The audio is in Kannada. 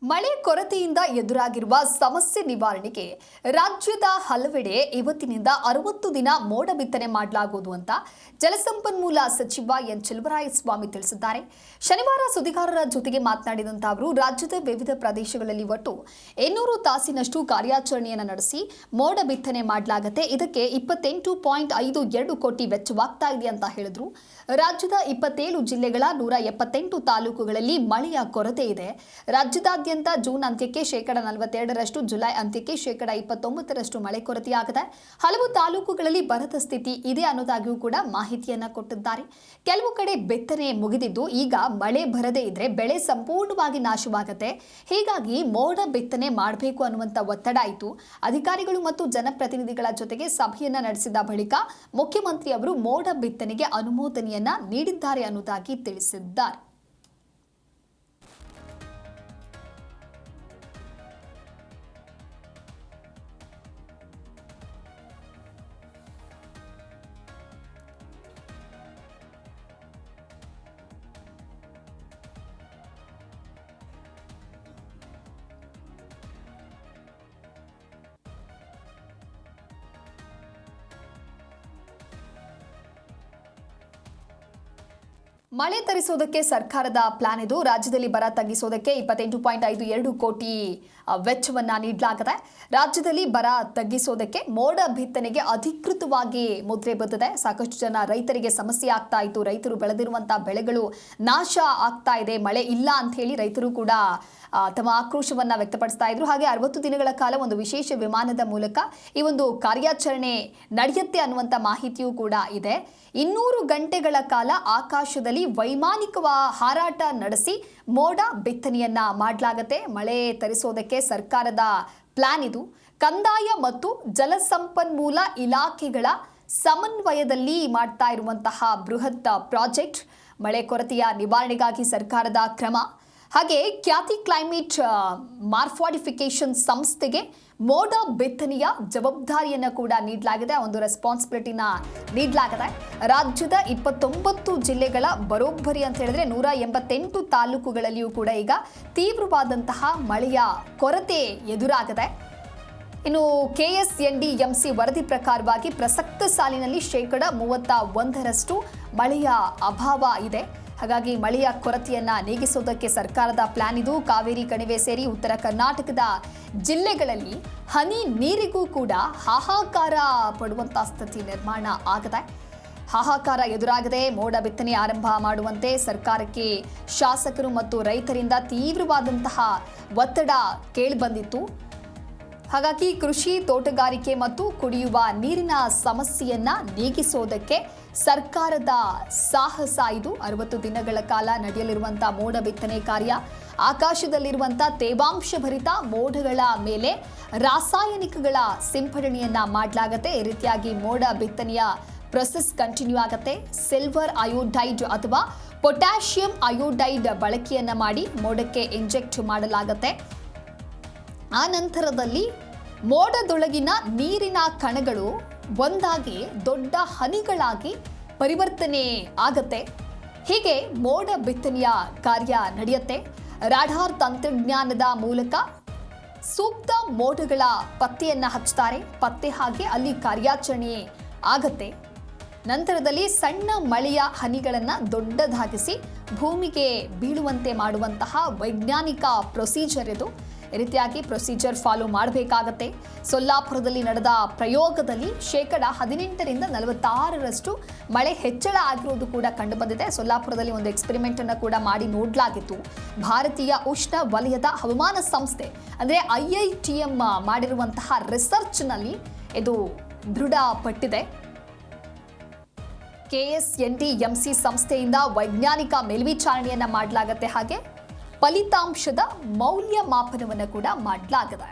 ಮಳೆ ಕೊರತೆಯಿಂದ ಎದುರಾಗಿರುವ ಸಮಸ್ಯೆ ನಿವಾರಣೆಗೆ ರಾಜ್ಯದ ಹಲವೆಡೆ ಇವತ್ತಿನಿಂದ 60 ದಿನ ಮೋಡ ಬಿತ್ತನೆ ಮಾಡಲಾಗುವುದು ಅಂತ ಜಲಸಂಪನ್ಮೂಲ ಸಚಿವ ಎನ್ ಚೆಲುವರಾಯಸ್ವಾಮಿ ತಿಳಿಸಿದ್ದಾರೆ. ಶನಿವಾರ ಸುದ್ದಿಗಾರರ ಜೊತೆಗೆ ಮಾತನಾಡಿದಂತ ಅವರು ರಾಜ್ಯದ ವಿವಿಧ ಪ್ರದೇಶಗಳಲ್ಲಿ ಒಟ್ಟು 800 ತಾಸಿನಷ್ಟು ಕಾರ್ಯಾಚರಣೆಯನ್ನು ನಡೆಸಿ ಮೋಡ ಬಿತ್ತನೆ ಮಾಡಲಾಗುತ್ತೆ. ಇದಕ್ಕೆ 28.52 ಕೋಟಿ ವೆಚ್ಚವಾಗ್ತಾ ಇದೆ ಅಂತ ಹೇಳಿದ್ರು. ರಾಜ್ಯದ 27 ಜಿಲ್ಲೆಗಳ 178 ತಾಲೂಕುಗಳಲ್ಲಿ ಮಳೆಯ ಕೊರತೆ ಇದೆ. ರಾಜ್ಯದಾದ್ಯಂತ ಜೂನ್ ಅಂತ್ಯಕ್ಕೆ 42%, ಜುಲೈ ಅಂತ್ಯಕ್ಕೆ 29% ಮಳೆ ಕೊರತೆಯಾಗಿದೆ. ಹಲವು ತಾಲೂಕುಗಳಲ್ಲಿ ಬರದ ಸ್ಥಿತಿ ಇದೆ ಅನ್ನೋದಾಗಿಯೂ ಕೂಡ ಮಾಹಿತಿಯನ್ನ ಕೊಟ್ಟಿದ್ದಾರೆ. ಕೆಲವು ಕಡೆ ಬಿತ್ತನೆ ಮುಗಿದಿದ್ದು ಈಗ ಮಳೆ ಬರದೇ ಇದ್ರೆ ಬೆಳೆ ಸಂಪೂರ್ಣವಾಗಿ ನಾಶವಾಗುತ್ತೆ. ಹೀಗಾಗಿ ಮೋಡ ಬಿತ್ತನೆ ಮಾಡಬೇಕು ಅನ್ನುವಂತ ಒತ್ತಡ ಆಯಿತು. ಅಧಿಕಾರಿಗಳು ಮತ್ತು ಜನಪ್ರತಿನಿಧಿಗಳ ಜೊತೆಗೆ ಸಭೆಯನ್ನ ನಡೆಸಿದ ಬಳಿಕ ಮುಖ್ಯಮಂತ್ರಿ ಅವರು ಮೋಡ ಬಿತ್ತನೆಗೆ ಅನುಮೋದನೆಯನ್ನ ನೀಡಿದ್ದಾರೆ ಅನ್ನೋದಾಗಿ ತಿಳಿಸಿದ್ದಾರೆ. ಮಳೆ ತರಿಸೋದಕ್ಕೆ ಸರ್ಕಾರದ ಪ್ಲಾನ್ ಇದು. ರಾಜ್ಯದಲ್ಲಿ ಬರ ತಗ್ಗಿಸೋದಕ್ಕೆ 28.52 ಕೋಟಿ ವೆಚ್ಚವನ್ನ ನೀಡಲಾಗಿದೆ. ರಾಜ್ಯದಲ್ಲಿ ಬರ ತಗ್ಗಿಸೋದಕ್ಕೆ ಮೋಡ ಬಿತ್ತನೆಗೆ ಅಧಿಕೃತವಾಗಿ ಮುದ್ರೆ ಬಿದ್ದಿದೆ. ಸಾಕಷ್ಟು ಜನ ರೈತರಿಗೆ ಸಮಸ್ಯೆ ಆಗ್ತಾ ಇತ್ತು. ರೈತರು ಬೆಳೆದಿರುವಂತಹ ಬೆಳೆಗಳು ನಾಶ ಆಗ್ತಾ ಇದೆ. ಮಳೆ ಇಲ್ಲ ಅಂತ ಹೇಳಿ ರೈತರು ಕೂಡ ತಮ್ಮ ಆಕ್ರೋಶವನ್ನ ವ್ಯಕ್ತಪಡಿಸ್ತಾ ಇದ್ರು. ಹಾಗೆ 60 ದಿನಗಳ ಕಾಲ ಒಂದು ವಿಶೇಷ ವಿಮಾನದ ಮೂಲಕ ಈ ಒಂದು ಕಾರ್ಯಾಚರಣೆ ನಡೆಯುತ್ತೆ ಅನ್ನುವಂಥ ಮಾಹಿತಿಯೂ ಕೂಡ ಇದೆ. 200 ಗಂಟೆಗಳ ಕಾಲ ಆಕಾಶದಲ್ಲಿ ವೈಮಾನಿಕ ಹಾರಾಟ ನಡೆಸಿ ಮೋಡ ಬಿತ್ತನೆಯನ್ನ ಮಾಡಲಾಗುತ್ತೆ. ಮಳೆ ತರಿಸೋದಕ್ಕೆ ಸರ್ಕಾರದ ಪ್ಲಾನ್ ಇದು. ಕಂದಾಯ ಮತ್ತು ಜಲಸಂಪನ್ಮೂಲ ಇಲಾಖೆಗಳ ಸಮನ್ವಯದಲ್ಲಿ ಮಾಡ್ತಾ ಇರುವಂತಹ ಬೃಹತ್ ಪ್ರಾಜೆಕ್ಟ್. ಮಳೆ ಕೊರತೆಯ ನಿವಾರಣೆಗಾಗಿ ಸರ್ಕಾರದ ಕ್ರಮ. ಹಾಗೆ ಖ್ಯಾತಿ ಕ್ಲೈಮೇಟ್ ಮಾರ್ಫಾಡಿಫಿಕೇಶನ್ ಸಂಸ್ಥೆಗೆ ಮೋಡ ಬಿತ್ತನೆಯ ಜವಾಬ್ದಾರಿಯನ್ನು ಕೂಡ ನೀಡಲಾಗಿದೆ. ಒಂದು ರೆಸ್ಪಾನ್ಸಿಬಿಲಿಟಿನ ನೀಡಲಾಗಿದೆ. ರಾಜ್ಯದ 29 ಜಿಲ್ಲೆಗಳ ಬರೋಬ್ಬರಿ ಅಂತ ಹೇಳಿದ್ರೆ 188 ತಾಲೂಕುಗಳಲ್ಲಿಯೂ ಕೂಡ ಈಗ ತೀವ್ರವಾದಂತಹ ಮಳೆಯ ಕೊರತೆ ಎದುರಾಗಿದೆ. ಇನ್ನು KSNDMC ವರದಿ ಪ್ರಕಾರವಾಗಿ ಪ್ರಸಕ್ತ ಸಾಲಿನಲ್ಲಿ 31% ಮಳೆಯ ಅಭಾವ ಇದೆ. ಹಾಗಾಗಿ ಮಳೆಯ ಕೊರತೆಯನ್ನ ನೀಗಿಸೋದಕ್ಕೆ ಸರ್ಕಾರದ ಪ್ಲಾನ್ ಇದು. ಕಾವೇರಿ ಕಣಿವೆ ಸೇರಿ ಉತ್ತರ ಕರ್ನಾಟಕದ ಜಿಲ್ಲೆಗಳಲ್ಲಿ ಹನಿ ನೀರಿಗೂ ಕೂಡ ಹಾಹಾಕಾರ ಪಡುವಂತ ಸ್ಥಿತಿ ನಿರ್ಮಾಣ ಆಗಿದೆ. ಹಾಹಾಕಾರ ಎದುರಾಗದೆ ಮೋಡ ಬಿತ್ತನೆ ಆರಂಭ ಮಾಡುವಂತೆ ಸರ್ಕಾರಕ್ಕೆ ಶಾಸಕರು ಮತ್ತು ರೈತರಿಂದ ತೀವ್ರವಾದಂತಹ ಒತ್ತಡ ಕೇಳಿಬಂದಿತ್ತು. ಹಾಗಾಗಿ ಕೃಷಿ, ತೋಟಗಾರಿಕೆ ಮತ್ತು ಕುಡಿಯುವ ನೀರಿನ ಸಮಸ್ಯೆಯನ್ನ ನೀಗಿಸೋದಕ್ಕೆ ಸರ್ಕಾರದ ಸಾಹಸ ಇದು. 60 ದಿನಗಳ ಕಾಲ ನಡೆಯಲಿರುವಂತಹ ಮೋಡ ಬಿತ್ತನೆ ಕಾರ್ಯ. ಆಕಾಶದಲ್ಲಿರುವಂತಹ ತೇವಾಂಶ ಭರಿತ ಮೋಡಗಳ ಮೇಲೆ ರಾಸಾಯನಿಕಗಳ ಸಿಂಪಡಣೆಯನ್ನ ಮಾಡಲಾಗುತ್ತೆ. ಈ ರೀತಿಯಾಗಿ ಮೋಡ ಬಿತ್ತನೆಯ ಪ್ರೊಸೆಸ್ ಕಂಟಿನ್ಯೂ ಆಗುತ್ತೆ. ಸಿಲ್ವರ್ ಅಯೋಡೈಡ್ ಅಥವಾ ಪೊಟ್ಯಾಷಿಯಂ ಅಯೋಡೈಡ್ ಬಳಕೆಯನ್ನ ಮಾಡಿ ಮೋಡಕ್ಕೆ ಇಂಜೆಕ್ಟ್ ಮಾಡಲಾಗುತ್ತೆ. ಆ ನಂತರದಲ್ಲಿ ಮೋಡದೊಳಗಿನ ನೀರಿನ ಕಣಗಳು ಒಂದಾಗಿ ದೊಡ್ಡ ಹನಿಗಳಾಗಿ ಪರಿವರ್ತನೆ ಆಗತ್ತೆ. ಹೀಗೆ ಮೋಡ ಬಿತ್ತನೆಯ ಕಾರ್ಯ ನಡೆಯುತ್ತೆ. ರಾಡಾರ್ ತಂತ್ರಜ್ಞಾನದ ಮೂಲಕ ಸೂಕ್ತ ಮೋಡಗಳ ಪತ್ತೆಯನ್ನ ಹಚ್ತಾರೆ. ಪತ್ತೆ ಹಾಗೆ ಅಲ್ಲಿ ಕಾರ್ಯಾಚರಣೆ ಆಗತ್ತೆ. ನಂತರದಲ್ಲಿ ಸಣ್ಣ ಮಳೆಯ ಹನಿಗಳನ್ನು ದೊಡ್ಡದಾಗಿಸಿ ಭೂಮಿಗೆ ಬೀಳುವಂತೆ ಮಾಡುವಂತಹ ವೈಜ್ಞಾನಿಕ ಪ್ರೊಸೀಜರ್ ಇದು. ಈ ರೀತಿಯಾಗಿ ಪ್ರೊಸೀಜರ್ ಫಾಲೋ ಮಾಡಬೇಕಾಗತ್ತೆ. ಸೊಲ್ಲಾಪುರದಲ್ಲಿ ನಡೆದ ಪ್ರಯೋಗದಲ್ಲಿ 18% 46% ಮಳೆ ಹೆಚ್ಚಳ ಆಗಿರುವುದು ಕೂಡ ಕಂಡುಬಂದಿದೆ. ಸೊಲ್ಲಾಪುರದಲ್ಲಿ ಒಂದು ಎಕ್ಸ್ಪೆರಿಮೆಂಟ್ ಅನ್ನು ಕೂಡ ಮಾಡಿ ನೋಡಲಾಗಿತ್ತು. ಭಾರತೀಯ ಉಷ್ಣ ವಲಯದ ಹವಾಮಾನ ಸಂಸ್ಥೆ ಅಂದರೆ IITM ಮಾಡಿರುವಂತಹ ರಿಸರ್ಚ್ನಲ್ಲಿ ಇದು ದೃಢಪಟ್ಟಿದೆ. KSNDMC ಸಂಸ್ಥೆಯಿಂದ ವೈಜ್ಞಾನಿಕ ಮೇಲ್ವಿಚಾರಣೆಯನ್ನ ಮಾಡಲಾಗುತ್ತೆ. ಹಾಗೆ ಫಲಿತಾಂಶದ ಮೌಲ್ಯಮಾಪನವನ್ನು ಕೂಡ ಮಾಡಲಾಗಿದೆ.